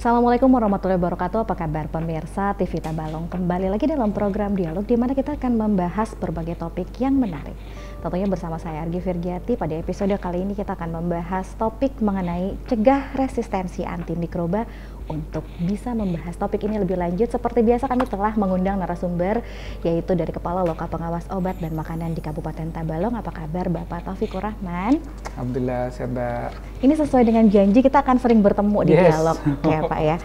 Assalamualaikum warahmatullahi wabarakatuh. Apa kabar pemirsa TV Tabalong? Kembali lagi dalam program Dialog di mana kita akan membahas berbagai topik yang menarik. Tentunya bersama saya Argi Virgiati. Pada episode kali ini kita akan membahas topik mengenai cegah resistensi antimikroba. Untuk bisa membahas topik ini lebih lanjut, seperti biasa kami telah mengundang narasumber yaitu dari Kepala Loka Pengawas Obat dan Makanan di Kabupaten Tabalong. Apa kabar Bapak Taufikur Rahman? Alhamdulillah sehat, Mbak. Ini sesuai dengan janji kita akan sering bertemu di dialog ya Pak ya.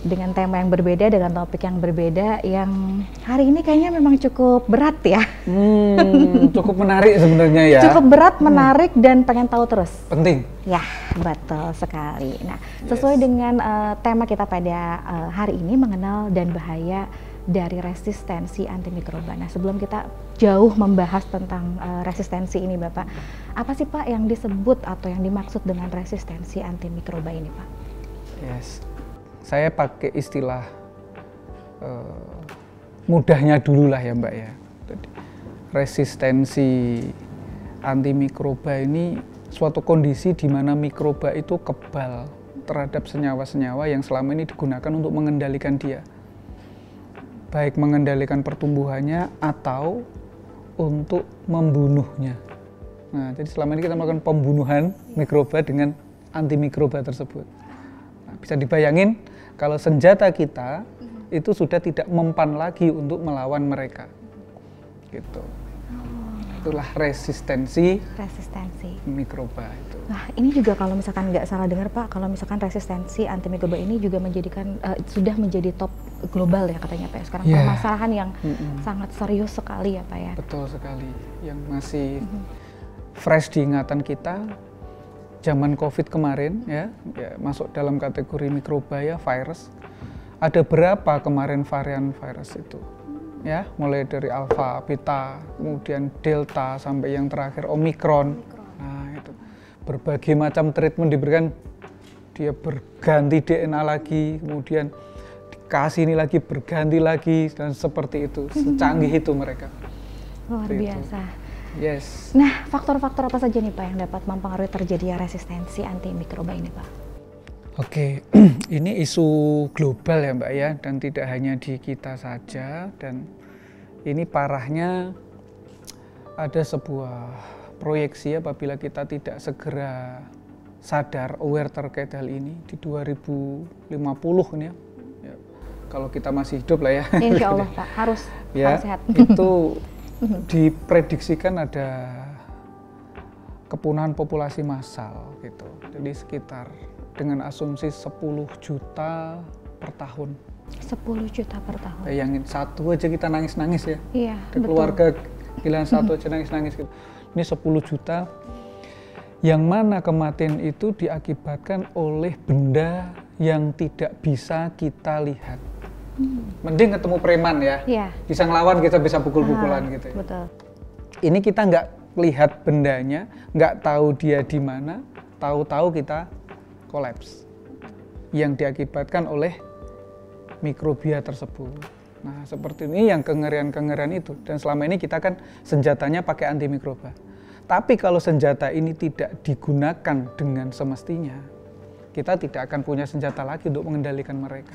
Dengan tema yang berbeda, dengan topik yang berbeda, yang hari ini kayaknya memang cukup berat ya. Cukup menarik sebenarnya ya. Cukup berat, menarik dan pengen tahu terus. Penting. Ya, betul sekali. Nah, sesuai dengan tema kita pada hari ini, mengenal dan bahaya dari resistensi antimikroba. Nah, sebelum kita jauh membahas tentang resistensi ini Bapak, apa sih Pak yang disebut atau yang dimaksud dengan resistensi antimikroba ini Pak? Yes, saya pakai istilah mudahnya dulu lah ya Mbak ya. Jadi, resistensi antimikroba ini suatu kondisi di mana mikroba itu kebal terhadap senyawa-senyawa yang selama ini digunakan untuk mengendalikan dia. Baik mengendalikan pertumbuhannya atau untuk membunuhnya. Nah, jadi selama ini kita melakukan pembunuhan mikroba dengan antimikroba tersebut. Nah, bisa dibayangin kalau senjata kita itu sudah tidak mempan lagi untuk melawan mereka. Gitu. Itulah resistensi mikroba itu. Nah, ini juga kalau misalkan nggak salah dengar Pak, kalau misalkan resistensi antimikroba ini juga menjadikan sudah menjadi top global ya katanya Pak. Sekarang permasalahan yang sangat serius sekali ya Pak ya. Betul sekali, yang masih fresh di ingatan kita. Zaman COVID kemarin ya masuk dalam kategori mikroba ya, virus. Ada berapa kemarin varian virus itu? Ya, mulai dari alfa, beta, kemudian delta sampai yang terakhir omikron. Nah, itu berbagai macam treatment diberikan, dia berganti DNA lagi, kemudian dikasih ini lagi, berganti lagi, dan seperti itu, secanggih itu mereka. Luar biasa. Yes. Nah, faktor-faktor apa saja nih Pak yang dapat mempengaruhi terjadinya resistensi antimikroba ini Pak? Oke, ini isu global ya Mbak ya, dan tidak hanya di kita saja, dan ini parahnya ada sebuah proyeksi apabila kita tidak segera sadar, aware terkait hal ini di 2050 ini ya. Kalau kita masih hidup lah ya. Insya Allah Pak, harus sehat. Itu diprediksikan ada kepunahan populasi massal gitu, jadi sekitar dengan asumsi 10 juta per tahun. 10 juta per tahun. Bayangin, satu aja kita nangis-nangis ya. Iya, betul. Keluarga kehilangan satu aja nangis-nangis gitu. Ini 10 juta yang mana kematian itu diakibatkan oleh benda yang tidak bisa kita lihat. Mending ketemu preman ya. Iya. Bisa ngelawan, kita bisa pukul-pukulan gitu ya. Betul. Ini kita nggak lihat bendanya, nggak tahu dia di mana, tahu-tahu kita kolaps yang diakibatkan oleh mikrobia tersebut. Nah, seperti ini yang kengerian-kengerian itu, dan selama ini kita kan senjatanya pakai antimikroba. Tapi kalau senjata ini tidak digunakan dengan semestinya, kita tidak akan punya senjata lagi untuk mengendalikan mereka.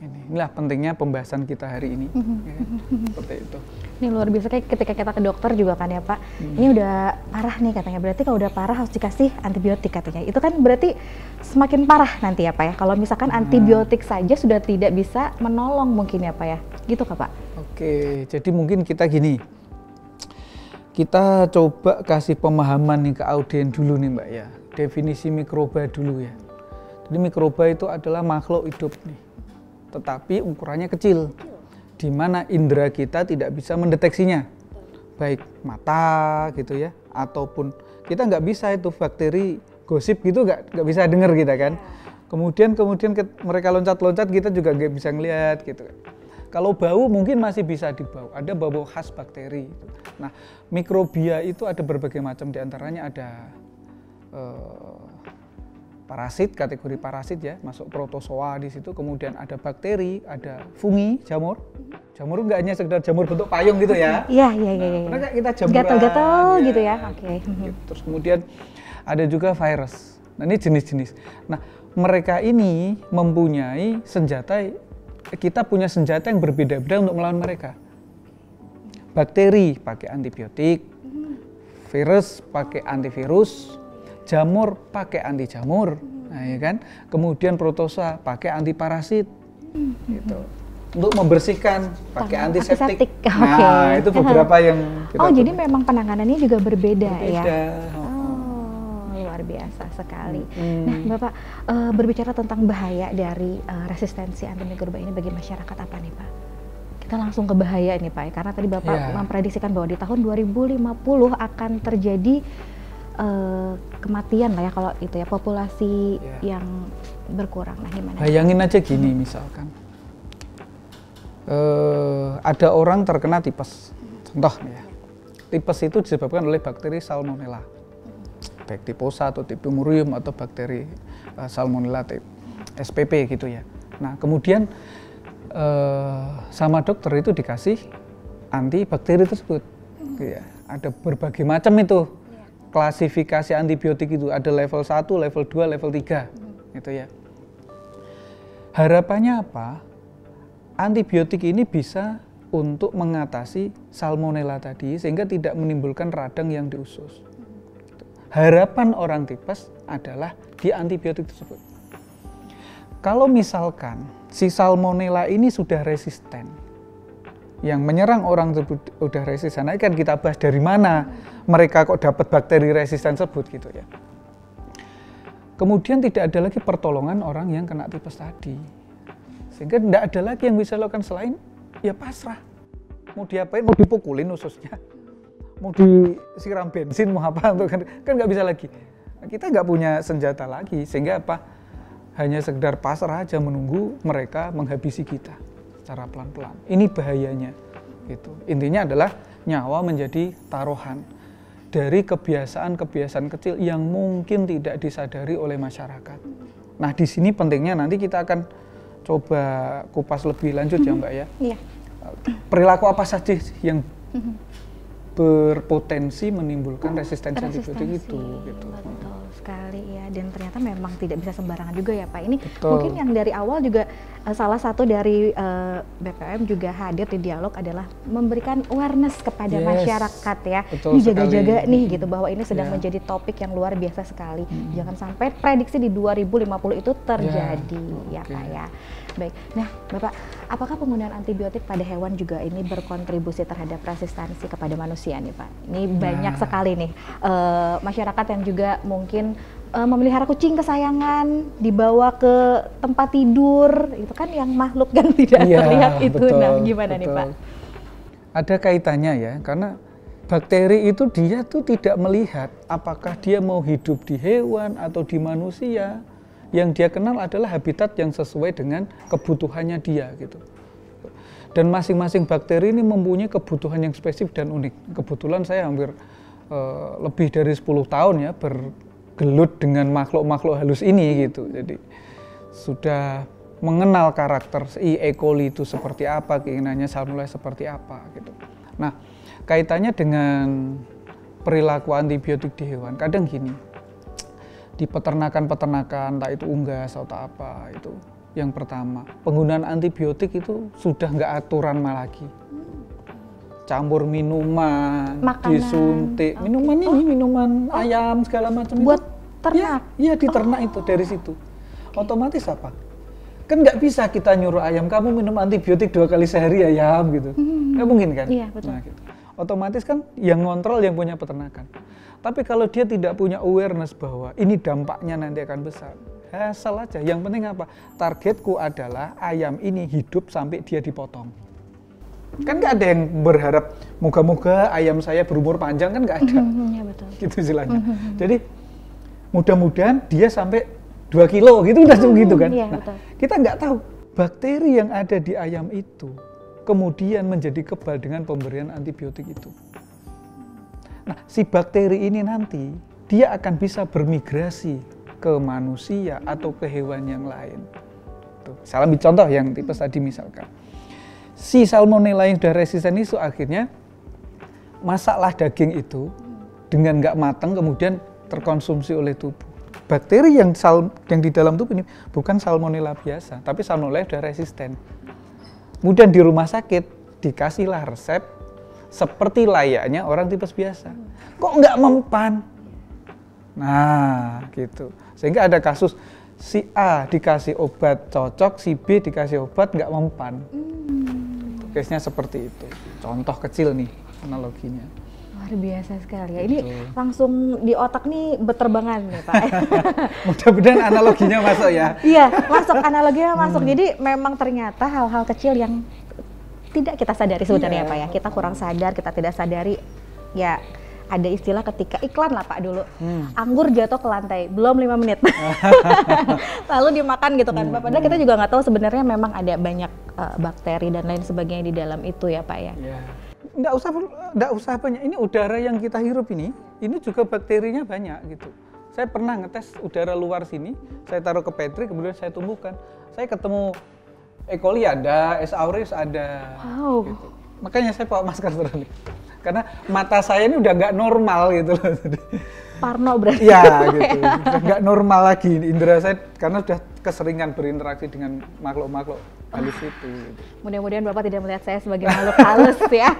Inilah pentingnya pembahasan kita hari ini. Ya, seperti itu. Ini luar biasa, kayak ketika kita ke dokter juga kan ya Pak, ini udah parah nih katanya, berarti kalau udah parah harus dikasih antibiotik katanya. Itu kan berarti semakin parah nanti ya Pak ya, kalau misalkan antibiotik saja sudah tidak bisa menolong mungkin ya Pak ya, gitu kan Pak? Oke, jadi mungkin kita gini, kita coba kasih pemahaman nih ke audien dulu nih Mbak ya, definisi mikroba dulu ya. Jadi mikroba itu adalah makhluk hidup nih, tetapi ukurannya kecil, di mana indera kita tidak bisa mendeteksinya, baik mata gitu ya, ataupun kita nggak bisa itu bakteri gosip gitu nggak bisa dengar kita kan. Kemudian mereka loncat-loncat kita juga nggak bisa ngelihat gitu. Kalau bau mungkin masih bisa dibau, ada bau khas bakteri. Nah, mikrobia itu ada berbagai macam, diantaranya ada parasit, kategori parasit ya, masuk protozoa di situ, kemudian ada bakteri, ada fungi, jamur. Jamur nggak hanya sekedar jamur bentuk payung gitu ya. Iya. Pernah kita jamuran gatal-gatal gitu ya. Oke. Terus kemudian ada juga virus. Nah, ini jenis-jenis. Nah, mereka ini mempunyai senjata, kita punya senjata yang berbeda-beda untuk melawan mereka. Bakteri pakai antibiotik, virus pakai antivirus, jamur pakai anti jamur, nah, ya kan? Kemudian protozoa pakai anti parasit, gitu. Untuk membersihkan pakai antiseptik. Nah, itu beberapa yang kita jadi memang penanganannya juga berbeda. Ya. Luar biasa sekali. Nah, Bapak berbicara tentang bahaya dari resistensi antimikroba ini bagi masyarakat apa nih, Pak? Kita langsung ke bahaya nih, Pak, karena tadi Bapak memprediksikan bahwa di tahun 2050 akan terjadi kematian lah ya kalau itu ya, populasi yang berkurang. Nah, gimana? Bayangin aja gini, misalkan ada orang terkena tipes, contoh nih ya, tipes itu disebabkan oleh bakteri Salmonella, baik Typhosa atau Typhimurium atau bakteri Salmonella SPP gitu ya. Nah, kemudian sama dokter itu dikasih antibakteri tersebut. Ya, ada berbagai macam itu klasifikasi antibiotik itu, ada level 1, level 2, level 3 gitu ya. Harapannya apa? Antibiotik ini bisa untuk mengatasi salmonella tadi sehingga tidak menimbulkan radang yang di usus. Harapan orang tipes adalah di antibiotik tersebut. Kalau misalkan si salmonella ini sudah resisten, yang menyerang orang tersebut sudah resisten, nah kan kita bahas dari mana mereka kok dapat bakteri resisten tersebut gitu ya. Kemudian tidak ada lagi pertolongan orang yang kena tipes tadi, sehingga tidak ada lagi yang bisa dilakukan selain ya pasrah. Mau diapain, mau dipukulin ususnya, mau disiram bensin, mau apa, kan nggak bisa lagi. Nah, kita nggak punya senjata lagi, sehingga apa? Hanya sekedar pasrah aja menunggu mereka menghabisi kita secara pelan-pelan. Ini bahayanya. Gitu. Intinya adalah nyawa menjadi taruhan dari kebiasaan-kebiasaan kecil yang mungkin tidak disadari oleh masyarakat. Nah, di sini pentingnya nanti kita akan coba kupas lebih lanjut ya, Mbak ya. Iya. Perilaku apa saja yang berpotensi menimbulkan resistensi antibiotik itu gitu. Betul sekali ya, dan ternyata memang tidak bisa sembarangan juga ya Pak. Ini Betul. Mungkin yang dari awal juga salah satu dari BPOM juga hadir di dialog adalah memberikan awareness kepada masyarakat ya. Ini jaga-jaga nih gitu, bahwa ini sedang menjadi topik yang luar biasa sekali. Jangan sampai prediksi di 2050 itu terjadi ya Pak ya. Baik, nah Bapak, apakah penggunaan antibiotik pada hewan juga ini berkontribusi terhadap resistensi kepada manusia nih Pak? Ini banyak sekali nih masyarakat yang juga mungkin memelihara kucing kesayangan, dibawa ke tempat tidur, itu kan yang makhluk yang tidak terlihat itu. Betul, nah gimana nih Pak? Ada kaitannya ya, karena bakteri itu dia tuh tidak melihat apakah dia mau hidup di hewan atau di manusia. Yang dia kenal adalah habitat yang sesuai dengan kebutuhannya dia gitu. Dan masing-masing bakteri ini mempunyai kebutuhan yang spesifik dan unik. Kebetulan saya hampir lebih dari 10 tahun ya bergelut dengan makhluk-makhluk halus ini gitu. Jadi sudah mengenal karakter E. coli itu seperti apa, keinginannya Salmonella seperti apa gitu. Nah, kaitannya dengan perilaku antibiotik di hewan, kadang gini. Di peternakan-peternakan, entah itu unggas atau apa, itu yang pertama, penggunaan antibiotik itu sudah nggak aturan lagi. Campur minuman, disuntik, minuman ini, minuman ayam segala macam buat itu. ternak? Iya, di ternak itu, dari situ. Otomatis apa? Kan nggak bisa kita nyuruh ayam, kamu minum antibiotik 2 kali sehari ayam gitu. Nggak mungkin kan? Iya, betul. Nah, gitu. Otomatis kan yang ngontrol yang punya peternakan. Tapi kalau dia tidak punya awareness bahwa ini dampaknya nanti akan besar, asal aja. Yang penting apa? Targetku adalah ayam ini hidup sampai dia dipotong. Kan nggak ada yang berharap moga-moga ayam saya berumur panjang, kan nggak ada. Ya, betul. Gitu istilahnya. Jadi mudah-mudahan dia sampai 2 kilo gitu, udah gitu kan. Ya, nah, kita nggak tahu bakteri yang ada di ayam itu kemudian menjadi kebal dengan pemberian antibiotik itu. Nah, si bakteri ini nanti dia akan bisa bermigrasi ke manusia atau ke hewan yang lain. Tuh, salah contoh yang tipes tadi misalkan. Si Salmonella yang sudah resisten itu akhirnya masaklah daging itu dengan nggak matang kemudian terkonsumsi oleh tubuh. bakteri yang di dalam tubuh ini bukan salmonella biasa, tapi salmonella udah resisten. Kemudian di rumah sakit dikasihlah resep seperti layaknya orang tipes biasa. Kok nggak mempan? Nah, gitu. Sehingga ada kasus si A dikasih obat cocok, si B dikasih obat nggak mempan. Case-nya seperti itu. Contoh kecil nih analoginya. Luar biasa sekali ya. Ini langsung di otak nih berterbangan nih Pak. Mudah-mudahan analoginya masuk ya. Iya, masuk, analoginya masuk. Jadi memang ternyata hal-hal kecil yang tidak kita sadari sebenarnya Pak ya. Kita kurang sadar, kita tidak sadari. Ya, ada istilah ketika iklan lah Pak dulu. Anggur jatuh ke lantai, belum 5 menit. Lalu dimakan gitu kan Pak. Padahal kita juga nggak tahu sebenarnya memang ada banyak bakteri dan lain sebagainya di dalam itu ya Pak ya. Nggak usah banyak. Ini udara yang kita hirup ini juga bakterinya banyak gitu. Saya pernah ngetes udara luar sini, saya taruh ke Petri, kemudian saya tumbuhkan. Saya ketemu E. coli ada, S. aureus ada. Wow. Gitu. Makanya saya pakai masker terus. Karena mata saya ini udah nggak normal gitu loh. Parno berarti. Ya gitu, udah nggak normal lagi indera saya karena sudah keseringan berinteraksi dengan makhluk-makhluk halus itu. Gitu. Mudah-mudahan Bapak tidak melihat saya sebagai makhluk halus ya.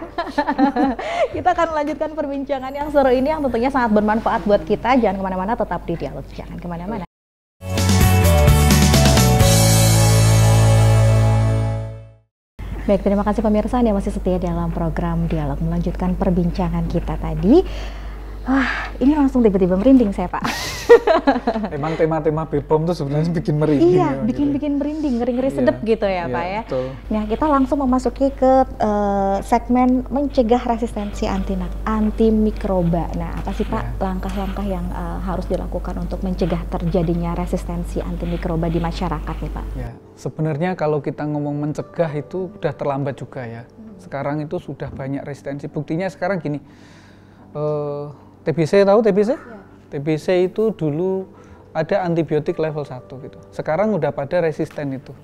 Kita akan melanjutkan perbincangan yang seru ini yang tentunya sangat bermanfaat buat kita. Jangan kemana-mana, tetap di Dialog, jangan kemana-mana. Baik, terima kasih pemirsa Anda masih setia dalam program Dialog, melanjutkan perbincangan kita tadi. Ini langsung tiba-tiba merinding saya Pak. Emang tema-tema BPOM tuh sebenarnya bikin merinding. Iya, bikin merinding, ngeri-ngeri sedep gitu ya Pak ya. Betul. Nah, kita langsung memasuki ke segmen mencegah resistensi antimikroba. Nah, apa sih Pak langkah-langkah yang harus dilakukan untuk mencegah terjadinya resistensi antimikroba di masyarakat nih Pak? Ya, sebenarnya kalau kita ngomong mencegah itu udah terlambat juga ya. Sekarang itu sudah banyak resistensi. Buktinya sekarang gini. TBC tahu TBC? Ya. TBC itu dulu ada antibiotik level 1 gitu. Sekarang udah pada resisten itu.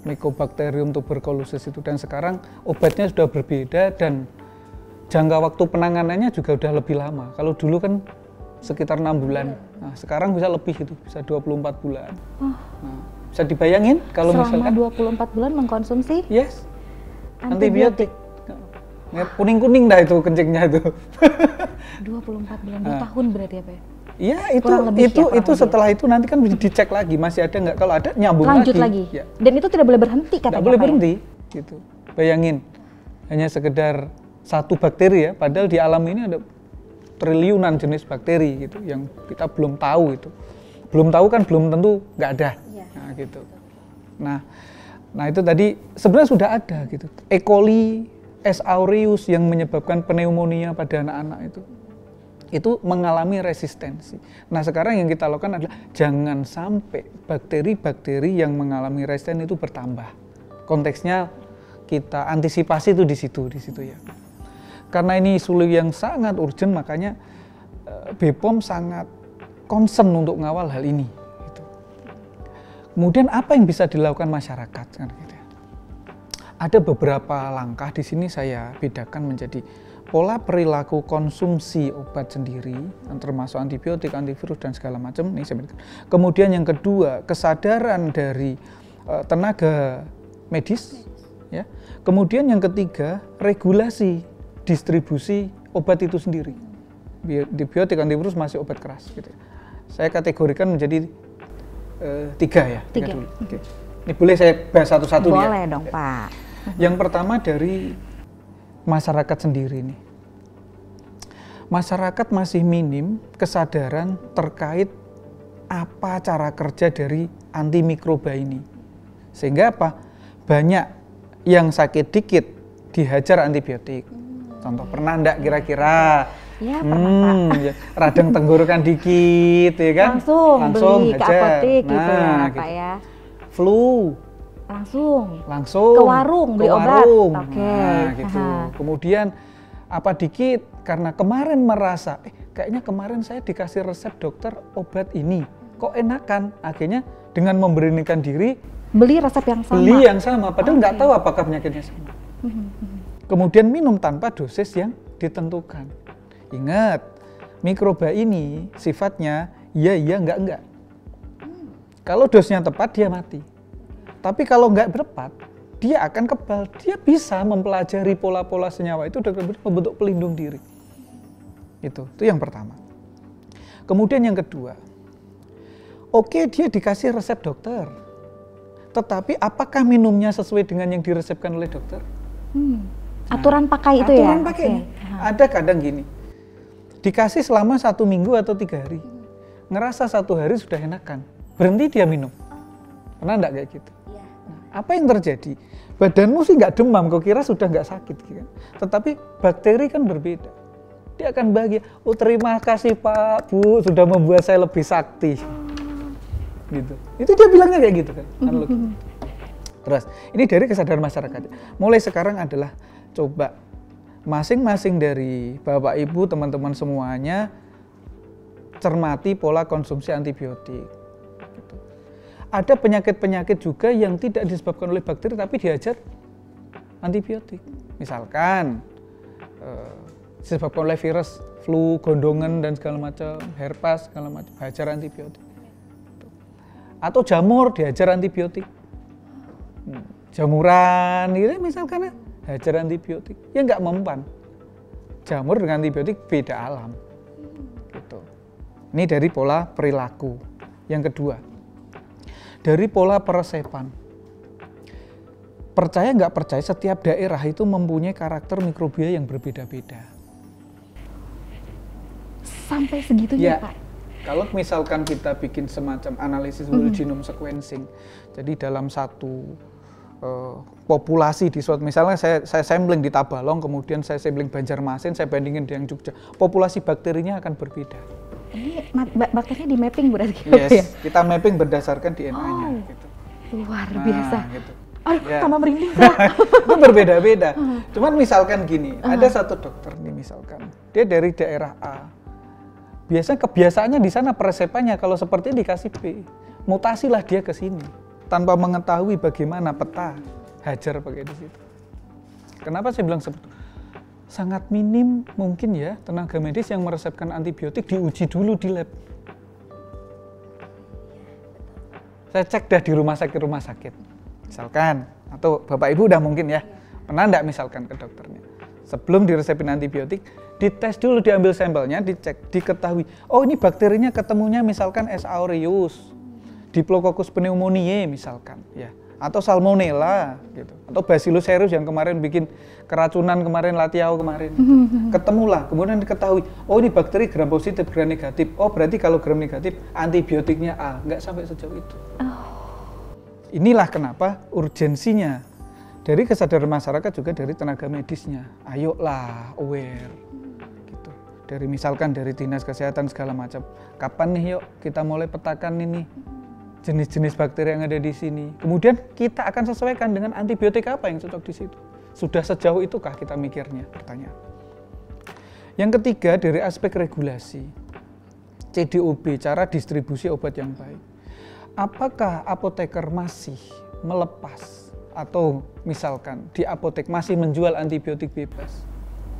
Mycobacterium tuberculosis itu, dan sekarang obatnya sudah berbeda dan jangka waktu penanganannya juga udah lebih lama. Kalau dulu kan sekitar 6 bulan. Nah, sekarang bisa lebih itu, bisa 24 bulan. Nah, bisa dibayangin kalau selama misalkan 24 bulan mengkonsumsi antibiotik. Kuning-kuning dah itu kencingnya itu. 24 bulan, 2 tahun berarti ya Pak? Iya, itu setelah itu nanti kan dicek lagi masih ada nggak, kalau ada nyambung lanjut lagi. Ya. Dan itu tidak boleh berhenti katanya. Tidak boleh berhenti, gitu. Bayangin, hanya sekedar satu bakteri ya, padahal di alam ini ada triliunan jenis bakteri gitu yang kita belum tahu itu. Belum tahu kan belum tentu nggak ada. Ya. Nah, gitu. Nah itu tadi sebenarnya sudah ada gitu. E. coli, S. aureus yang menyebabkan pneumonia pada anak-anak itu mengalami resistensi. Nah sekarang yang kita lakukan adalah jangan sampai bakteri-bakteri yang mengalami resisten itu bertambah. Konteksnya kita antisipasi itu di situ ya. Karena ini isu yang sangat urgent, makanya BPOM sangat concern untuk mengawal hal ini. Gitu. Kemudian apa yang bisa dilakukan masyarakat? Ada beberapa langkah di sini saya bedakan menjadi pola perilaku konsumsi obat sendiri, termasuk antibiotik, antivirus dan segala macam. Ini saya bedakan. Kemudian yang kedua, kesadaran dari tenaga medis, ya. Kemudian yang ketiga, regulasi distribusi obat itu sendiri. Antibiotik, antivirus masih obat keras. Gitu. Saya kategorikan menjadi 3 ya. 3 dulu. Okay. Ini boleh saya bahas satu-satu ya? Boleh dong Pak. Yang pertama dari masyarakat sendiri nih. Masyarakat masih minim kesadaran terkait apa cara kerja dari antimikroba ini. Sehingga apa? Banyak yang sakit dikit dihajar antibiotik. Contoh, pernah enggak kira-kira? Ya, pernah Pak. Ya, radang tenggorokan dikit ya kan? Langsung beli ke apotek gitu ya gitu. Pak ya. Flu. Langsung ke warung beli obat. Oke. Nah, gitu. Kemudian apa dikit karena kemarin merasa kayaknya kemarin saya dikasih resep dokter obat ini kok enakan, akhirnya dengan memberanikan diri beli resep yang sama. Padahal nggak tahu apakah penyakitnya sama. Kemudian minum tanpa dosis yang ditentukan. Ingat, mikroba ini sifatnya iya, enggak. Kalau dosnya tepat dia mati. Tapi kalau enggak tepat, dia akan kebal. Dia bisa mempelajari pola-pola senyawa itu dan membentuk pelindung diri. Itu yang pertama. Kemudian yang kedua, oke, dia dikasih resep dokter. Tetapi apakah minumnya sesuai dengan yang diresepkan oleh dokter? Aturan pakai itu ya? Aturan pakai. Ada kadang gini, dikasih selama 1 minggu atau 3 hari. Ngerasa 1 hari sudah enakan, berhenti dia minum. Pernah enggak kayak gitu? Nah, apa yang terjadi? Badanmu sih nggak demam, kau kira sudah nggak sakit. Kan? Tetapi bakteri kan berbeda. Dia akan bahagia, oh terima kasih Pak, Bu, sudah membuat saya lebih sakti. Gitu. Itu dia bilangnya kayak gitu kan. Terus ini dari kesadaran masyarakat. Mulai sekarang adalah coba masing-masing dari Bapak Ibu, teman-teman semuanya cermati pola konsumsi antibiotik. Gitu. Ada penyakit-penyakit juga yang tidak disebabkan oleh bakteri tapi dihajar antibiotik. Misalkan disebabkan oleh virus, flu, gondongan dan segala macam, herpes segala macam, hajar antibiotik. Atau jamur dihajar antibiotik, jamuran gitu misalkan hajar antibiotik, ya nggak mempan. Jamur dengan antibiotik beda alam gitu. Ini dari pola perilaku. Yang kedua, dari pola peresepan. Percaya nggak percaya, setiap daerah itu mempunyai karakter mikrobia yang berbeda-beda. Sampai segitunya, ya, Pak? Kalau misalkan kita bikin semacam analisis whole genome sequencing, jadi dalam satu populasi di suatu, misalnya saya sampling di Tabalong, kemudian saya sampling Banjarmasin, saya bandingin dengan Jogja, populasi bakterinya akan berbeda. Ini bakterinya di mapping berarti? Yes, ya? Kita mapping berdasarkan DNA. Gitu. Luar biasa. Gitu. Aduh, tambah merinding. Itu berbeda-beda. Cuman misalkan gini, ada satu dokter nih misalkan, dia dari daerah A. Biasanya kebiasaannya di sana peresepannya kalau seperti dikasih B, mutasilah dia ke sini tanpa mengetahui bagaimana peta hajar pakai di situ. Kenapa saya bilang seperti itu? Sangat minim mungkin ya tenaga medis yang meresepkan antibiotik diuji dulu di lab. Saya cek dah di rumah sakit misalkan, atau Bapak Ibu udah mungkin ya pernah enggak misalkan ke dokternya sebelum diresepin antibiotik, dites dulu, diambil sampelnya, dicek, diketahui, oh ini bakterinya ketemunya misalkan S. aureus, Diplococcus pneumoniae misalkan, ya, atau Salmonella, gitu, atau Bacillus cereus yang kemarin bikin keracunan kemarin, Latiao kemarin, ketemulah, kemudian diketahui, oh ini bakteri gram positif, gram negatif, oh berarti kalau gram negatif antibiotiknya A, nggak sampai sejauh itu. Inilah kenapa urgensinya dari kesadaran masyarakat juga dari tenaga medisnya, ayolah aware, gitu. Dari misalkan dari dinas kesehatan segala macam, kapan nih yuk kita mulai petakan ini jenis-jenis bakteri yang ada di sini. Kemudian kita akan sesuaikan dengan antibiotik apa yang cocok di situ. Sudah sejauh itukah kita mikirnya? Pertanyaan. Yang ketiga dari aspek regulasi, CDOB, cara distribusi obat yang baik. Apakah apoteker masih melepas atau misalkan di apotek masih menjual antibiotik bebas?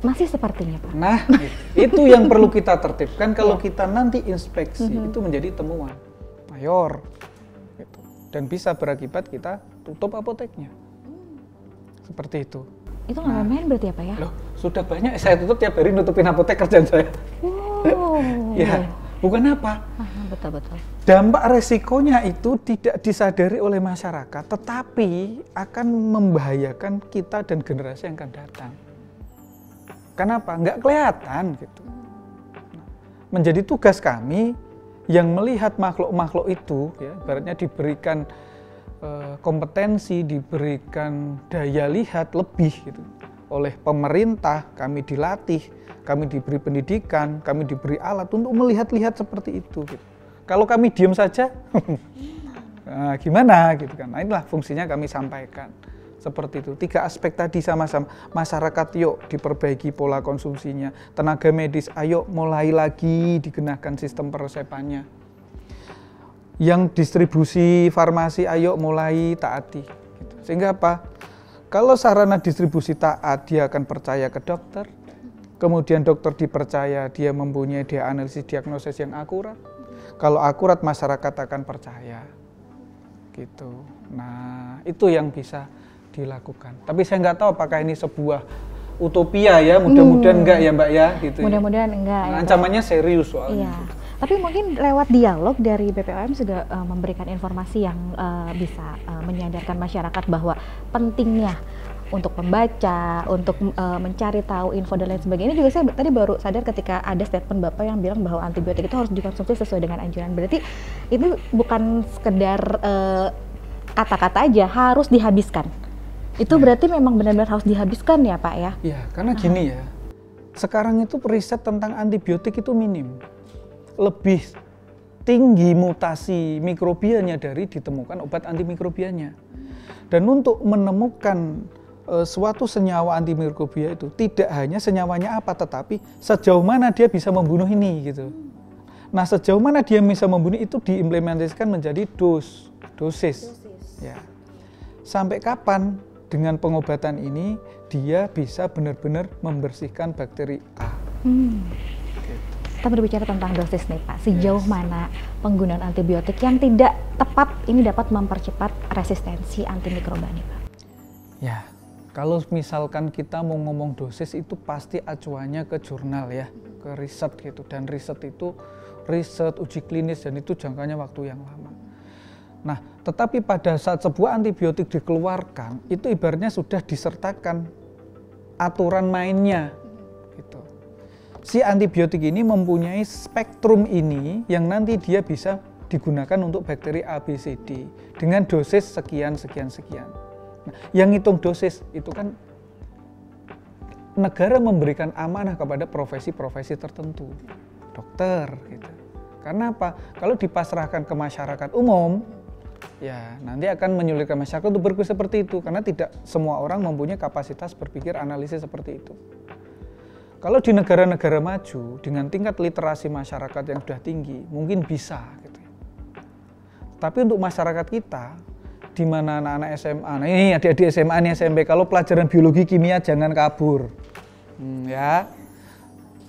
Masih sepertinya, Pak. Nah, itu yang perlu kita tertibkan kalau kita nanti inspeksi, itu menjadi temuan mayor. Gitu. Dan bisa berakibat kita tutup apoteknya. Seperti itu. Itu nggak main berarti ya, Pak ya? Loh, sudah banyak saya tutup tiap hari nutupin apotek kerjaan saya. Ya, bukan apa? Betul-betul. Dampak resikonya itu tidak disadari oleh masyarakat, tetapi akan membahayakan kita dan generasi yang akan datang. Kenapa? Nggak kelihatan gitu. Menjadi tugas kami yang melihat makhluk-makhluk itu, ya, ibaratnya diberikan kompetensi, diberikan daya lihat lebih gitu. Oleh pemerintah, kami dilatih, kami diberi pendidikan, kami diberi alat untuk melihat-lihat seperti itu. Gitu. Kalau kami diam saja, nah, gimana gitu kan? Nah, inilah fungsinya kami sampaikan seperti itu. 3 aspek tadi sama-sama. Masyarakat yuk diperbaiki pola konsumsinya. Tenaga medis ayo mulai lagi digunakan sistem peresepannya. Yang distribusi farmasi ayo mulai taati. Gitu. Sehingga apa? Kalau sarana distribusi taat, dia akan percaya ke dokter. Kemudian dokter dipercaya dia mempunyai analisis diagnosis yang akurat. Kalau akurat masyarakat akan percaya, gitu. Nah, itu yang bisa dilakukan. Tapi saya nggak tahu apakah ini sebuah utopia ya, mudah-mudahan enggak ya Mbak ya, gitu. Mudah-mudahan enggak. Nah, ancamannya serius soalnya. Iya. Tapi mungkin lewat dialog dari BPOM sudah memberikan informasi yang bisa menyadarkan masyarakat bahwa pentingnya untuk membaca, untuk mencari tahu info dan lain sebagainya. Juga saya tadi baru sadar ketika ada statement Bapak yang bilang bahwa antibiotik itu harus dikonsumsi sesuai dengan anjuran. Berarti itu bukan sekedar kata-kata aja, harus dihabiskan. Itu berarti memang benar-benar harus dihabiskan ya Pak ya? Iya, karena gini ya, sekarang itu riset tentang antibiotik itu minim. Lebih tinggi mutasi mikrobianya dari ditemukan obat antimikrobianya. Dan untuk menemukan suatu senyawa antimikrobia itu tidak hanya senyawanya apa, tetapi sejauh mana dia bisa membunuh ini gitu. Nah, sejauh mana dia bisa membunuh itu diimplementasikan menjadi dosis. Ya. Sampai kapan dengan pengobatan ini dia bisa benar-benar membersihkan bakteri A. Kita berbicara tentang dosis nih Pak, sejauh mana penggunaan antibiotik yang tidak tepat ini dapat mempercepat resistensi antimikroba nih Pak? Ya, kalau misalkan kita mau ngomong dosis itu pasti acuannya ke jurnal ya, ke riset gitu. Dan riset itu riset uji klinis dan itu jangkanya waktu yang lama. Nah, tetapi pada saat sebuah antibiotik dikeluarkan, itu ibaratnya sudah disertakan aturan mainnya gitu. Si antibiotik ini mempunyai spektrum ini yang nanti dia bisa digunakan untuk bakteri A, B, C, D dengan dosis sekian. Nah, yang hitung dosis itu kan negara memberikan amanah kepada profesi-profesi tertentu, dokter gitu. Karena apa? Kalau dipasrahkan ke masyarakat umum, ya nanti akan menyulitkan masyarakat untuk berpikir seperti itu, karena tidak semua orang mempunyai kapasitas berpikir analisis seperti itu. Kalau di negara-negara maju dengan tingkat literasi masyarakat yang sudah tinggi, mungkin bisa gitu. Tapi untuk masyarakat kita, di mana anak-anak SMA, nah ini adik-adik SMA nih, SMP, kalau pelajaran biologi kimia jangan kabur. Ya,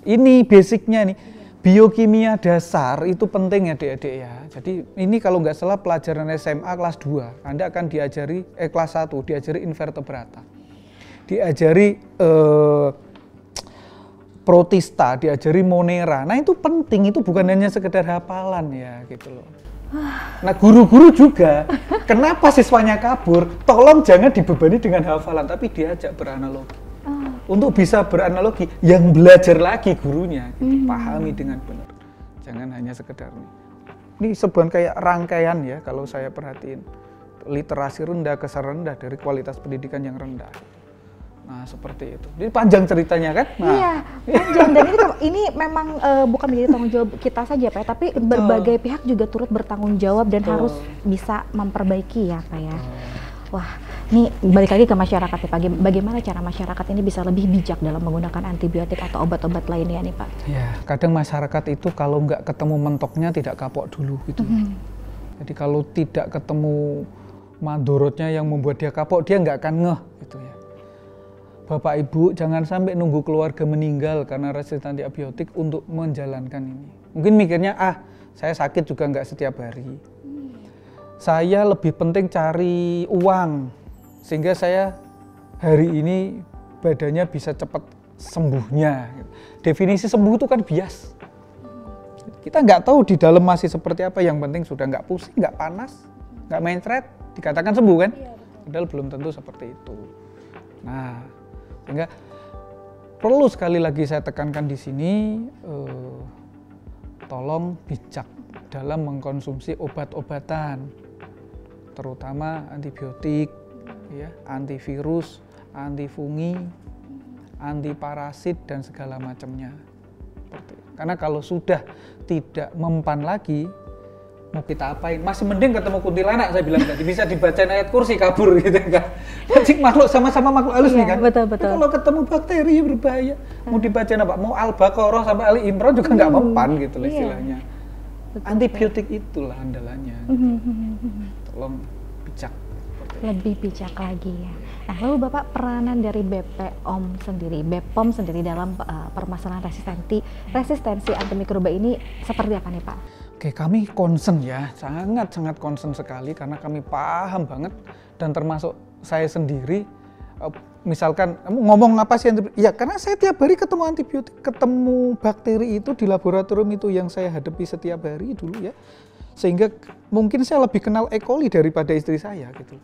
ini basicnya nih, biokimia dasar itu penting ya adik-adik ya. Jadi ini kalau nggak salah pelajaran SMA kelas 2, Anda akan diajari, kelas 1, diajari invertebrata. Diajari protista, diajari monera. Nah itu penting, itu bukan hanya sekedar hafalan ya gitu loh. Nah guru-guru juga, kenapa siswanya kabur? Tolong jangan dibebani dengan hafalan, tapi diajak beranalogi. Untuk bisa beranalogi, yang belajar lagi gurunya, gitu, pahami dengan benar. Jangan hanya sekedar nih. Ini sebuah kayak rangkaian ya, kalau saya perhatiin. Literasi rendah, kesan rendah dari kualitas pendidikan yang rendah. Nah seperti itu. Jadi panjang ceritanya kan? Nah. Iya, panjang. Dan ini memang bukan menjadi tanggung jawab kita saja Pak, tapi berbagai pihak juga turut bertanggung jawab dan harus bisa memperbaiki ya Pak ya. Wah, ini balik lagi ke masyarakat ya Pak. Bagaimana cara masyarakat ini bisa lebih bijak dalam menggunakan antibiotik atau obat-obat lainnya nih Pak? Ya, kadang masyarakat itu kalau nggak ketemu mentoknya tidak kapok dulu gitu. Jadi kalau tidak ketemu mandorotnya yang membuat dia kapok, dia nggak akan ngeh gitu ya. Bapak Ibu jangan sampai nunggu keluarga meninggal karena resisten antibiotik untuk menjalankan ini. Mungkin mikirnya, saya sakit juga nggak setiap hari. Saya lebih penting cari uang, sehingga saya hari ini badannya bisa cepat sembuhnya. Definisi sembuh itu kan bias. Kita nggak tahu di dalam masih seperti apa, yang penting sudah nggak pusing, nggak panas, nggak mencret, dikatakan sembuh kan? Padahal belum tentu seperti itu. Nah, sehingga perlu sekali lagi saya tekankan di sini, tolong bijak dalam mengkonsumsi obat-obatan, terutama antibiotik, ya, antivirus, antifungi, antiparasit dan segala macamnya. Karena kalau sudah tidak mempan lagi, mau kita apain? Masih mending ketemu kuntilanak, saya bilang tadi, bisa dibacain ayat kursi kabur gitu kan. Nanti makhluk sama-sama makhluk halus nih kan. Betul. Kalau ketemu bakteri berbahaya, mau dibacain apa? Mau Al-Baqarah sampai Ali Imran juga nggak mempan gitu lah istilahnya. Antibiotik itulah andalannya. Tolong bijak. Lebih bijak lagi ya. Nah, lalu Bapak, peranan dari BPOM sendiri dalam permasalahan resistensi antimikroba ini seperti apa nih Pak? Oke, kami concern ya, sangat-sangat concern sekali karena kami paham banget dan termasuk saya sendiri, misalkan ngomong apa sih, ya karena saya tiap hari ketemu antibiotik, ketemu bakteri itu di laboratorium itu yang saya hadapi setiap hari dulu ya, sehingga mungkin saya lebih kenal E. coli daripada istri saya gitu.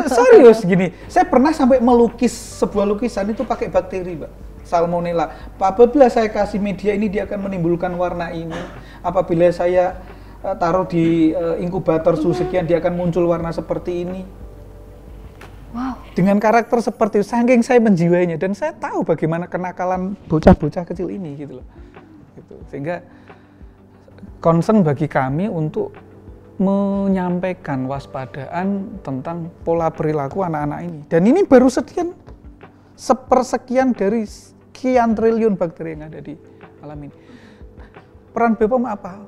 Serius gini, saya pernah sampai melukis sebuah lukisan itu pakai bakteri, Mbak. Salmonella. Apabila saya kasih media ini dia akan menimbulkan warna ini. Apabila saya taruh di inkubator suhu sekian dia akan muncul warna seperti ini. Wow. Dengan karakter seperti itu, saking saya menjiwainya dan saya tahu bagaimana kenakalan bocah-bocah kecil ini gitu loh. Gitu. Sehingga concern bagi kami untuk menyampaikan waspadaan tentang pola perilaku anak-anak ini. Dan ini baru sepersekian dari sekian triliun bakteri yang ada di alam ini. Peran BPOM apa?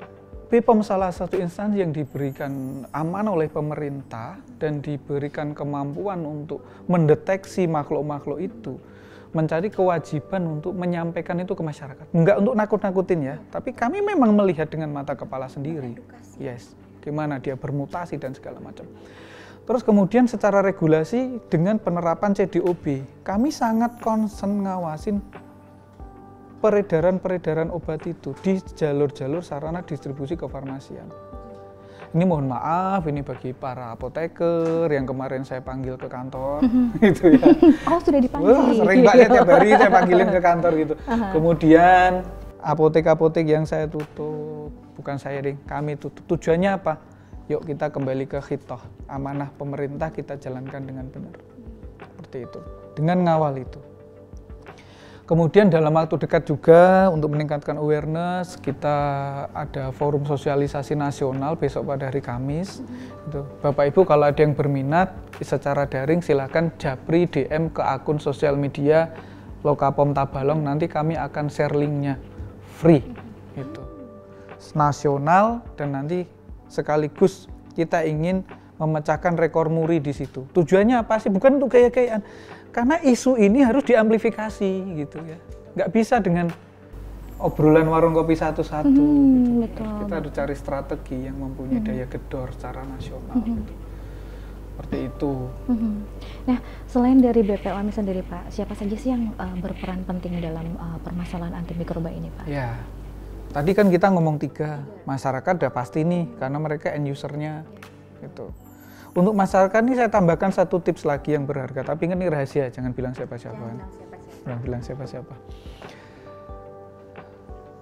BPOM salah satu instansi yang diberikan amanah oleh pemerintah dan diberikan kemampuan untuk mendeteksi makhluk-makhluk itu, mencari kewajiban untuk menyampaikan itu ke masyarakat. Enggak untuk nakut-nakutin ya, tapi kami memang melihat dengan mata kepala sendiri. Yes, gimana dia bermutasi dan segala macam. Terus kemudian secara regulasi dengan penerapan CDOB, kami sangat concern ngawasin peredaran obat itu di jalur-jalur sarana distribusi kefarmasian. Ini mohon maaf, ini bagi para apoteker yang kemarin saya panggil ke kantor, gitu ya. Oh, sudah dipanggil? Sering banget tiap hari saya panggilin ke kantor gitu. Kemudian apotek-apotek yang saya tutup, bukan saya deh, kami tutup. Tujuannya apa? Yuk kita kembali ke khitoh, amanah pemerintah kita jalankan dengan benar. Seperti itu, dengan ngawal itu. Kemudian dalam waktu dekat juga untuk meningkatkan awareness, kita ada forum sosialisasi nasional besok pada hari Kamis. Gitu. Bapak Ibu kalau ada yang berminat secara daring silahkan japri DM ke akun sosial media Lokapom Tabalong, nanti kami akan share linknya free. Gitu. Nasional dan nanti sekaligus kita ingin memecahkan rekor muri di situ. Tujuannya apa sih? Bukan untuk gaya-gayaan. Karena isu ini harus diamplifikasi gitu ya. Nggak bisa dengan obrolan warung kopi satu-satu. Gitu. Betul. Kita harus cari strategi yang mempunyai daya gedor secara nasional. Gitu. Seperti itu. Nah, selain dari BPOM sendiri Pak, siapa saja sih yang berperan penting dalam permasalahan antimikroba ini Pak? Ya. Tadi kan kita ngomong 3, masyarakat udah pasti nih, karena mereka end usernya gitu. Untuk masyarakat ini saya tambahkan satu tips lagi yang berharga, tapi ini rahasia, jangan bilang siapa-siapa. Jangan bilang siapa-siapa.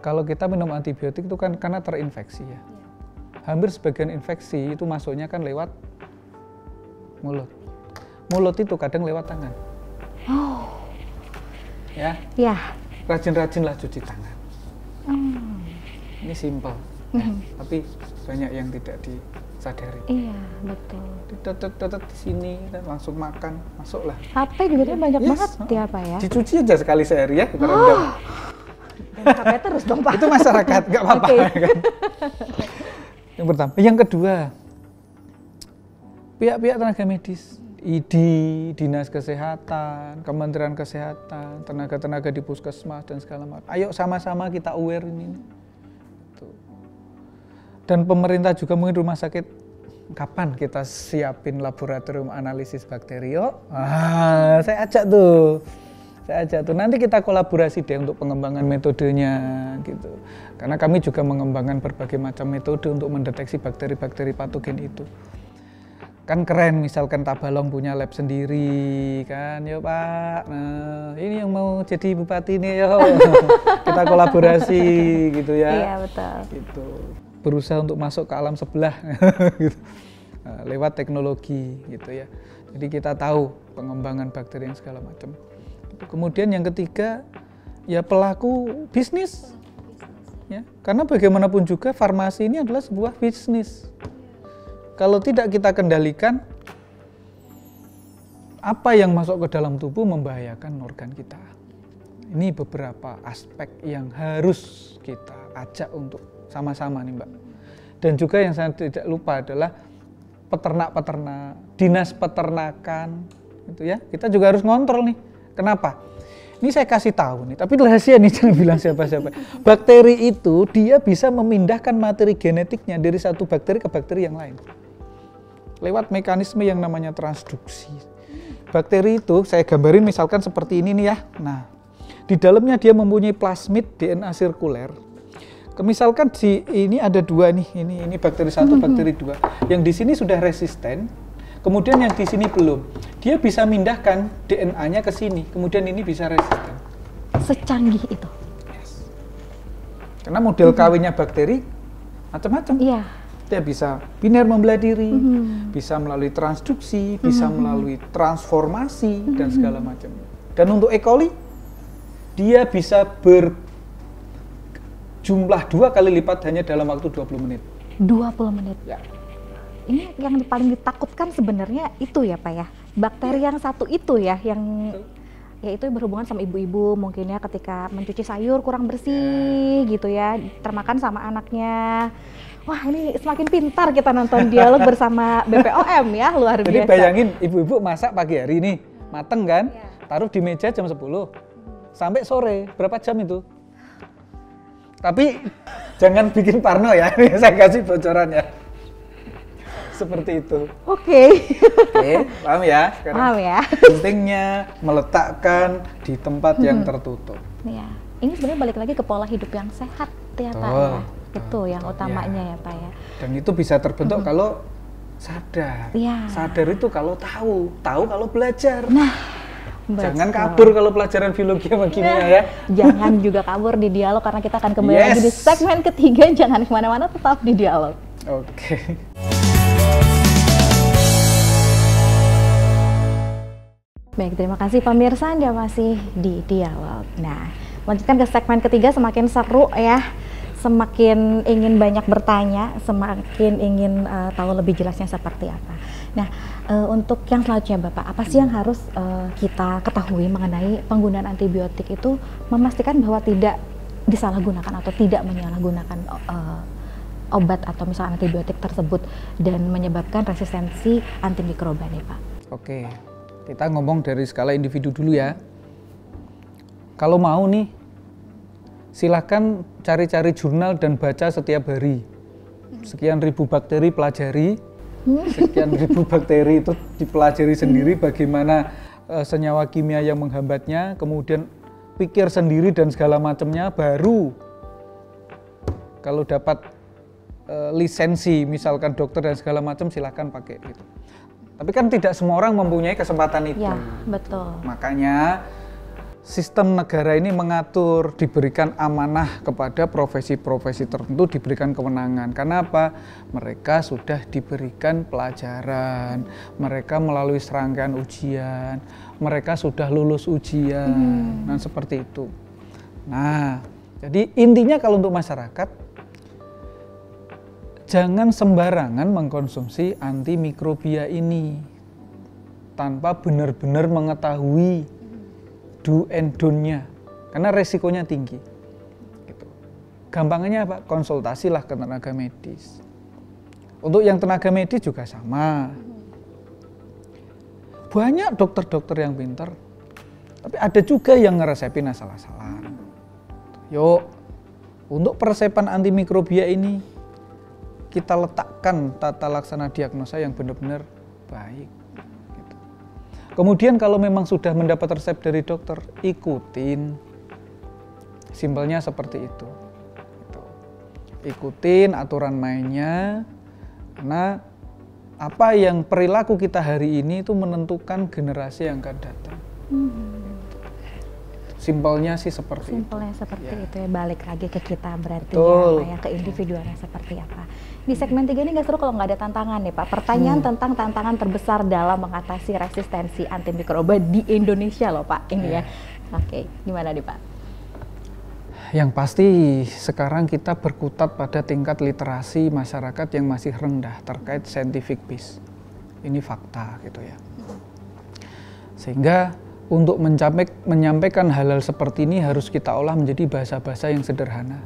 Kalau kita minum antibiotik itu kan karena terinfeksi ya. Hampir sebagian infeksi itu masuknya kan lewat mulut. Mulut itu kadang lewat tangan. Oh. Ya? Ya. Rajin-rajinlah cuci tangan. Ini simpel, ya, tapi banyak yang tidak disadari. Iya, betul. Tetet di sini dan langsung makan, masuklah. HP juga banyak banget ya Pak ya. Dicuci aja sekali sehari ya, kita rendam. Dan HP terus dong Pak. Itu masyarakat, nggak apa-apa. Okay. Kan? Yang pertama, yang kedua, pihak-pihak tenaga medis, ID, Dinas Kesehatan, Kementerian Kesehatan, tenaga-tenaga di puskesmas dan segala macam. Ayo sama-sama kita aware ini. Dan pemerintah juga mungkin rumah sakit, kapan kita siapin laboratorium analisis bakteri? Saya ajak tuh. Nanti kita kolaborasi deh untuk pengembangan metodenya gitu. Karena kami juga mengembangkan berbagai macam metode untuk mendeteksi bakteri-bakteri patogen itu. Kan keren misalkan Tabalong punya lab sendiri kan, yo Pak. Nah, ini yang mau jadi bupati nih yo. Kita kolaborasi gitu ya. Iya, betul. Gitu. Berusaha untuk masuk ke alam sebelah gitu. Nah, lewat teknologi gitu ya. Jadi kita tahu pengembangan bakteri yang segala macam. Kemudian yang ketiga ya pelaku bisnis. Ya, karena bagaimanapun juga farmasi ini adalah sebuah bisnis. Kalau tidak kita kendalikan, apa yang masuk ke dalam tubuh membahayakan organ kita. Ini beberapa aspek yang harus kita ajak untuk sama-sama nih Mbak. Dan juga yang saya tidak lupa adalah peternak-peternak, dinas peternakan, gitu ya. Kita juga harus ngontrol nih. Kenapa? Ini saya kasih tahu nih, tapi rahasia nih, jangan bilang siapa-siapa. Bakteri itu dia bisa memindahkan materi genetiknya dari satu bakteri ke bakteri yang lain. Lewat mekanisme yang namanya transduksi. Bakteri itu saya gambarin misalkan seperti ini nih ya. Nah, di dalamnya dia mempunyai plasmid DNA sirkuler. Misalkan ini ada dua nih, ini bakteri satu, bakteri dua. Yang di sini sudah resisten. Kemudian yang di sini belum. Dia bisa mindahkan DNA-nya ke sini, kemudian ini bisa resisten. Secanggih itu. Yes. Karena model kawinnya bakteri macam-macam. Iya. Dia bisa biner membelah diri, bisa melalui transduksi, bisa melalui transformasi dan segala macam. Dan untuk E. coli, dia bisa berjumlah 2 kali lipat hanya dalam waktu 20 menit. 20 menit. Ya. Ini yang paling ditakutkan sebenarnya itu ya Pak ya, bakteri yang satu itu ya, yang ya itu berhubungan sama ibu-ibu mungkin ya, ketika mencuci sayur kurang bersih gitu ya, termakan sama anaknya. Wah, ini semakin pintar kita nonton dialog bersama BPOM ya, luar biasa. Jadi bayangin ibu-ibu masak pagi hari nih, mateng kan, taruh di meja jam 10 sampai sore, berapa jam itu? Tapi jangan bikin parno ya, saya kasih bocoran ya. Seperti itu. Oke, paham ya? Sekarang paham ya. pentingnya meletakkan di tempat yang tertutup. Ya, ini sebenarnya balik lagi ke pola hidup yang sehat ya Pak ya. Itu yang utamanya ya Pak ya. Dan itu bisa terbentuk kalau sadar. Iya. Sadar itu kalau tahu kalau belajar. Nah, jangan betul. kabur kalau pelajaran biologi sama kimia ya. Jangan juga kabur di dialog, karena kita akan kembali lagi di segmen ketiga. Jangan kemana-mana, tetap di dialog. Oke. Baik, terima kasih pemirsa, Anda masih di dialog. Nah, lanjutkan ke segmen ketiga, semakin seru ya. Semakin ingin banyak bertanya, semakin ingin tahu lebih jelasnya seperti apa. Nah, untuk yang selanjutnya Bapak, apa sih yang harus kita ketahui mengenai penggunaan antibiotik itu, memastikan bahwa tidak disalahgunakan atau tidak menyalahgunakan obat atau misalnya antibiotik tersebut dan menyebabkan resistensi antimikroba nih Pak? Oke, kita ngomong dari skala individu dulu ya. Kalau mau nih, silakan cari-cari jurnal dan baca setiap hari. Sekian ribu bakteri pelajari, sekian ribu bakteri itu dipelajari sendiri bagaimana senyawa kimia yang menghambatnya, kemudian pikir sendiri dan segala macamnya, baru kalau dapat lisensi misalkan dokter dan segala macam silakan pakai gitu. Tapi kan tidak semua orang mempunyai kesempatan itu. Ya, betul. Makanya sistem negara ini mengatur, diberikan amanah kepada profesi-profesi tertentu, diberikan kewenangan. Karena apa? Mereka sudah diberikan pelajaran, mereka melalui serangkaian ujian, mereka sudah lulus ujian, dan seperti itu. Nah, jadi intinya kalau untuk masyarakat, jangan sembarangan mengkonsumsi antimikrobia ini tanpa benar-benar mengetahui do and don't-nya, karena resikonya tinggi. Gitu. Gampangnya apa? Konsultasilah ke tenaga medis. Untuk yang tenaga medis juga sama. Banyak dokter-dokter yang pintar, tapi ada juga yang ngeresepin asal-asalan. Yuk, untuk peresepan antimikrobia ini kita letakkan tata laksana diagnosa yang benar-benar baik. Gitu. Kemudian kalau memang sudah mendapat resep dari dokter, ikutin. Simpelnya seperti itu. Gitu. Ikutin aturan mainnya, karena apa yang perilaku kita hari ini itu menentukan generasi yang akan datang. Simpelnya sih seperti Simpelnya itu. Seperti itu ya, balik lagi ke kita berarti ya, ke individualnya seperti apa. Di segmen 3 ini nggak seru kalau nggak ada tantangan nih Pak. Pertanyaan tentang tantangan terbesar dalam mengatasi resistensi antimikroba di Indonesia loh Pak, ini ya. Oke, gimana nih Pak? Yang pasti sekarang kita berkutat pada tingkat literasi masyarakat yang masih rendah terkait scientific base. Ini fakta gitu ya. Sehingga untuk menyampaikan hal-hal seperti ini harus kita olah menjadi bahasa-bahasa yang sederhana.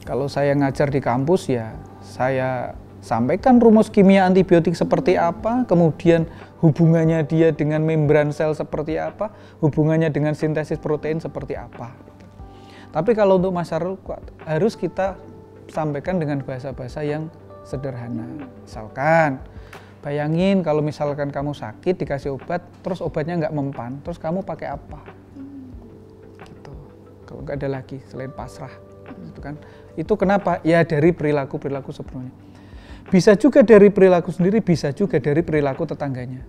Kalau saya ngajar di kampus ya saya sampaikan rumus kimia antibiotik seperti apa, kemudian hubungannya dia dengan membran sel seperti apa, hubungannya dengan sintesis protein seperti apa. Tapi kalau untuk masyarakat harus kita sampaikan dengan bahasa-bahasa yang sederhana. Misalkan, bayangin kalau misalkan kamu sakit dikasih obat, terus obatnya nggak mempan, terus kamu pakai apa? Gitu. Kalau nggak ada lagi selain pasrah, gitu kan? Itu kenapa? Ya dari perilaku sebelumnya. Bisa juga dari perilaku sendiri, bisa juga dari perilaku tetangganya.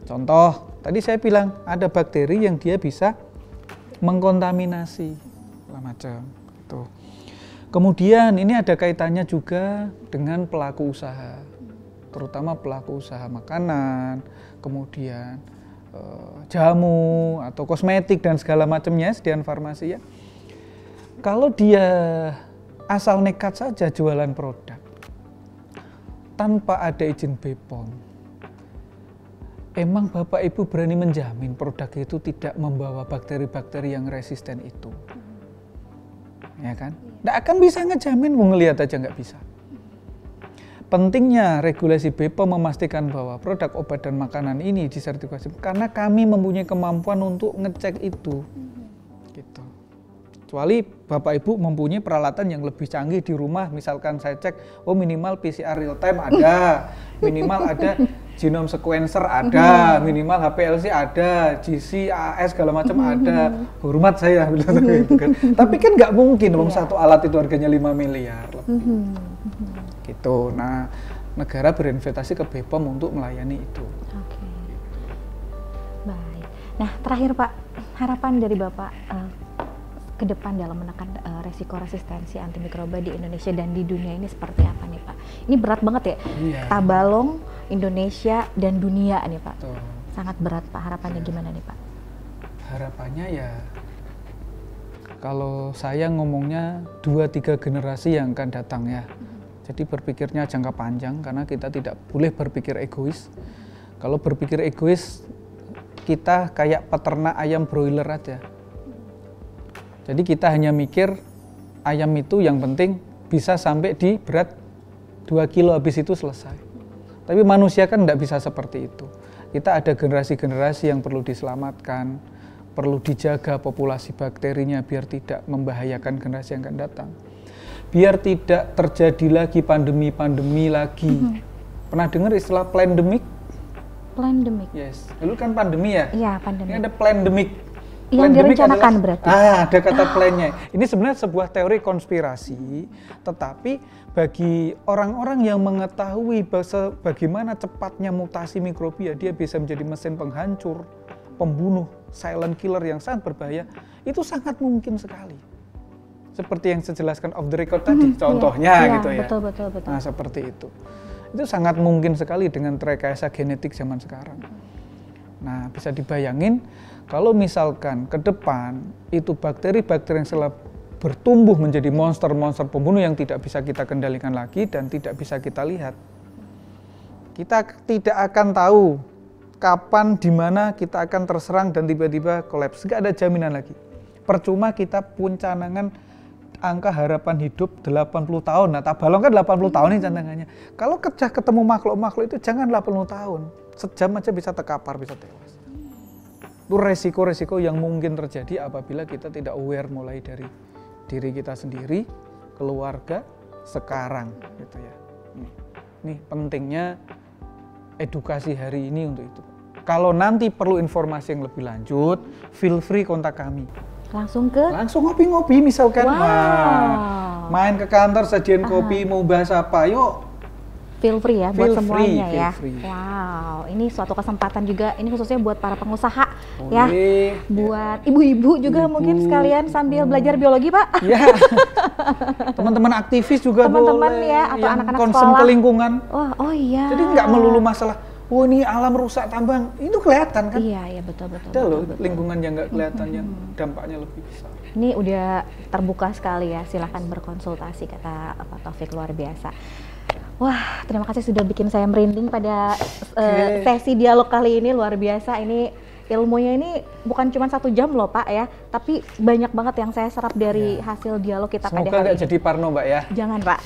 Contoh, tadi saya bilang ada bakteri yang dia bisa mengkontaminasi segala macam. Gitu. Kemudian ini ada kaitannya juga dengan pelaku usaha, terutama pelaku usaha makanan, kemudian jamu atau kosmetik dan segala macamnya, sediaan farmasi ya. Kalau dia asal nekat saja jualan produk tanpa ada izin BPOM, emang Bapak Ibu berani menjamin produk itu tidak membawa bakteri-bakteri yang resisten itu? Ya kan? Nggak akan bisa ngejamin, mau ngelihat aja nggak bisa. Pentingnya regulasi BPOM memastikan bahwa produk obat dan makanan ini disertifikasi karena kami mempunyai kemampuan untuk ngecek itu. Gitu. Kecuali Bapak Ibu mempunyai peralatan yang lebih canggih di rumah, misalkan saya cek, oh minimal PCR real time ada, minimal ada genome sequencer ada, minimal HPLC ada, GC, AS segala macam ada. Hormat saya bilang gitu kan. Tapi kan nggak mungkin dong satu alat itu harganya 5 miliar. Gitu. Nah, negara berinvestasi ke BPOM untuk melayani itu. Oke. Baik. Nah, terakhir Pak, harapan dari Bapak ke depan dalam menekan resiko resistensi antimikroba di Indonesia dan di dunia ini seperti apa nih Pak? Ini berat banget ya, Iya. Tabalong, Indonesia dan dunia nih Pak. Tuh. Sangat berat Pak, harapannya gimana nih Pak? Harapannya ya, kalau saya ngomongnya 2-3 generasi yang akan datang ya. Jadi berpikirnya jangka panjang karena kita tidak boleh berpikir egois. Kalau berpikir egois, kita kayak peternak ayam broiler aja. Jadi kita hanya mikir ayam itu yang penting bisa sampai di berat 2 kilo, habis itu selesai. Tapi manusia kan tidak bisa seperti itu. Kita ada generasi-generasi yang perlu diselamatkan, perlu dijaga populasi bakterinya biar tidak membahayakan generasi yang akan datang. Biar tidak terjadi lagi pandemi-pandemi lagi. Pernah dengar istilah pandemic? Pandemic. Yes. Dulu kan pandemi ya? Iya, pandemi. Ini ada pandemic. Yang direncanakan berarti. Ada kata plannya. Ini sebenarnya sebuah teori konspirasi, tetapi bagi orang-orang yang mengetahui bagaimana cepatnya mutasi mikrobia, dia bisa menjadi mesin penghancur, pembunuh, silent killer yang sangat berbahaya, itu sangat mungkin sekali. Seperti yang saya jelaskan off the record tadi, contohnya gitu ya. Betul. Nah, seperti itu. Itu sangat mungkin sekali dengan rekayasa genetik zaman sekarang. Nah, bisa dibayangin kalau misalkan ke depan itu bakteri-bakteri yang setelah bertumbuh menjadi monster-monster pembunuh yang tidak bisa kita kendalikan lagi dan tidak bisa kita lihat. Kita tidak akan tahu kapan, di mana kita akan terserang dan tiba-tiba kolaps. Nggak ada jaminan lagi. Percuma kita pun canangan angka harapan hidup 80 tahun. Nah, Tabalong kan 80 tahun nih canangannya. Kalau ketemu makhluk-makhluk itu jangan 80 tahun. Sejam aja bisa terkapar, bisa tewas. Itu resiko-resiko yang mungkin terjadi apabila kita tidak aware mulai dari diri kita sendiri, keluarga, sekarang gitu ya. Nih pentingnya edukasi hari ini untuk itu. Kalau nanti perlu informasi yang lebih lanjut, feel free kontak kami. Langsung ngopi-ngopi misalkan. Wow. Nah, main ke kantor sediain kopi, mau bahas apa, yuk. Feel free ya buat semuanya ya. Free. Wow, ini suatu kesempatan juga. Ini khususnya buat para pengusaha Boleh. ya. Buat ibu-ibu juga mungkin sekalian sambil belajar biologi, Pak. Ya. Teman-teman aktivis juga Teman-teman boleh. ya, atau yang anak-anak concern sekolah. ke lingkungan. Wah, oh iya. Jadi nggak melulu masalah, oh ini alam rusak tambang. Itu kelihatan kan? Iya, betul. Ada loh lingkungan yang nggak kelihatan yang dampaknya lebih besar. Ini udah terbuka sekali ya. Silahkan berkonsultasi, kata Pak Taufik, luar biasa. Wah, terima kasih sudah bikin saya merinding pada sesi dialog kali ini, luar biasa. Ini ilmunya ini bukan cuma 1 jam loh Pak ya, tapi banyak banget yang saya serap dari hasil dialog kita pada Semoga hari nggak ini. jadi parno Mbak ya. Jangan Pak.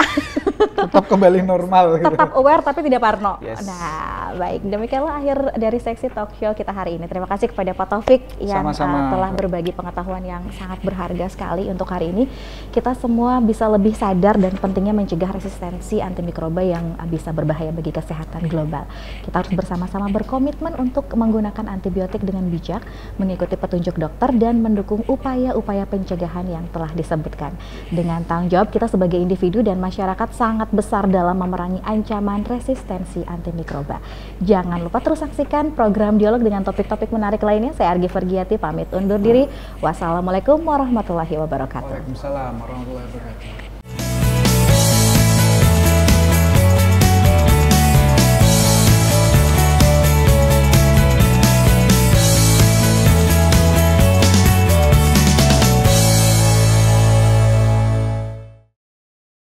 Tetap kembali normal. Gitu. Tetap aware tapi tidak parno. Yes. Nah, baik. Demikianlah akhir dari seksi talk show kita hari ini. Terima kasih kepada Pak Taufik yang Sama-sama. telah berbagi pengetahuan yang sangat berharga sekali untuk hari ini. Kita semua bisa lebih sadar dan pentingnya mencegah resistensi antimikroba yang bisa berbahaya bagi kesehatan global. Kita harus bersama-sama berkomitmen untuk menggunakan antibiotik dengan bijak, mengikuti petunjuk dokter dan mendukung upaya-upaya pencegahan yang telah disebutkan. Dengan tanggung jawab kita sebagai individu dan masyarakat sangat besar dalam memerangi ancaman resistensi antimikroba. Jangan lupa terus saksikan program dialog dengan topik-topik menarik lainnya. Saya Argi Fergiati pamit undur diri. Wassalamualaikum warahmatullahi wabarakatuh. Waalaikumsalam warahmatullahi wabarakatuh.